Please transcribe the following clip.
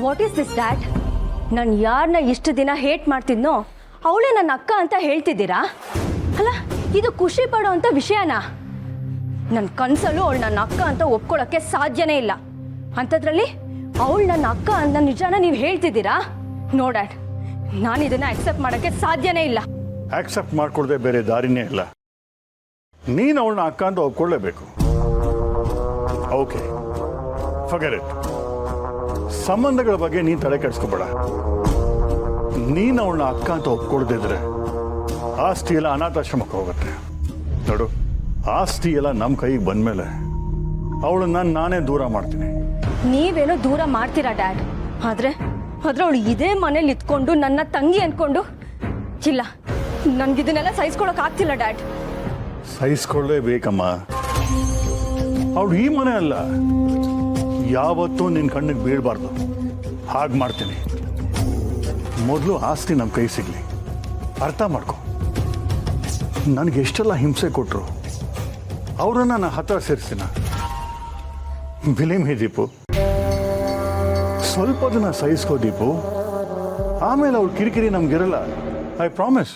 What is this dad? ನಾನು ಯಾರನ್ನ ಇಷ್ಟು ದಿನ ಹೇಟ್ ಮಾಡ್ತಿದ್ನೋ ಅವಳೇ ನನ್ನ ಅಕ್ಕ ಅಂತ ಹೇಳ್ತಿದ್ದೀರಾ? ಅಲ್ಲ, ಇದು ಖುಷಿ ಪಡೋ ಅಂಥ ವಿಷಯನಾ? ನನ್ನ ಕನಸಲ್ಲೂ ಅವಳು ನನ್ನ ಅಕ್ಕ ಅಂತ ಒಪ್ಕೊಳ್ಳೋಕ್ಕೆ ಸಾಧ್ಯನೇ ಇಲ್ಲ. ಅಂಥದ್ರಲ್ಲಿ ಅವಳು ನನ್ನ ಅಕ್ಕ ಅನ್ನೋ ನಿಜಾನ ನೀವು ಹೇಳ್ತಿದ್ದೀರಾ? ನೋ ಡ್ಯಾಡ್, ನಾನು ಇದನ್ನು ಆಕ್ಸೆಪ್ಟ್ ಮಾಡೋಕ್ಕೆ ಸಾಧ್ಯನೇ ಇಲ್ಲ. ಆಕ್ಸೆಪ್ಟ್ ಮಾಡ್ಕೊಳ್ದೆ ಬೇರೆ ದಾರಿನೇ ಇಲ್ಲ. ನೀನು ಅವಳನ್ನ ಅಕ್ಕ ಅಂತ ಒಪ್ಕೊಳ್ಳೇಬೇಕು. Okay, forget it. ಸಂಬಂಧಗಳ ಬಗ್ಗೆ ನೀನು ತಲೆ ಕೆಡಿಸ್ಕೋಬೇಡ. ನೀನು ಅವಳನ್ನ ಅಕ್ಕ ಅಂತ ಒಪ್ಕೊಳ್ದಿದ್ರೆ ಆಸ್ತಿ ಎಲ್ಲ ಅನಾಥಾಶ್ರಮಕ್ಕೆ ಹೋಗುತ್ತೆ. ನೋಡು, ಆಸ್ತಿ ಎಲ್ಲ ನಮ್ಮ ಕೈಗೆ ಬಂದಮೇಲೆ ಅವಳನ್ನ ನಾನೇ ದೂರ ಮಾಡ್ತೀನಿ. ನೀವೇನೋ ದೂರ ಮಾಡ್ತೀರಾ ಡ್ಯಾಡ್, ಆದರೆ ಅವಳು ಇದೇ ಮನೇಲಿ ಇದ್ಕೊಂಡು ನನ್ನ ತಂಗಿ ಅಂದ್ಕೊಂಡು, ಇಲ್ಲ, ನನಗಿದನ್ನೆಲ್ಲ ಸಹಿಸ್ಕೊಳಕ್ ಆಗ್ತಿಲ್ಲ ಡ್ಯಾಡ್. ಸಹಿಸ್ಕೊಳ್ಳೇಬೇಕಮ್ಮ. ಅವಳು ಈ ಮನೆ ಅಲ್ಲ, ಯಾವತ್ತೂ ನಿನ್ನ ಕಣ್ಣಿಗೆ ಬೀಳಬಾರ್ದು. ಹಾಗೆ ಮಾಡ್ತೀನಿ. ಮೊದಲು ಆಸ್ತಿ ನಮ್ಮ ಕೈ ಸಿಗಲಿ. ಅರ್ಥ ಮಾಡ್ಕೊ. ನನಗೆ ಎಷ್ಟೆಲ್ಲ ಹಿಂಸೆ ಕೊಟ್ಟರು, ಅವರನ್ನು ನಾನು ಹತ್ರ ಸೇರಿಸ್ತೀನ. ಬಿಲಿಮ್ ಹೇ ದೀಪು, ಸ್ವಲ್ಪ ದಿನ ಸಹಿಸ್ಕೋ ದೀಪು. ಆಮೇಲೆ ಅವ್ರ ಕಿರಿಕಿರಿ ನಮ್ಗಿರಲ್ಲ. I promise.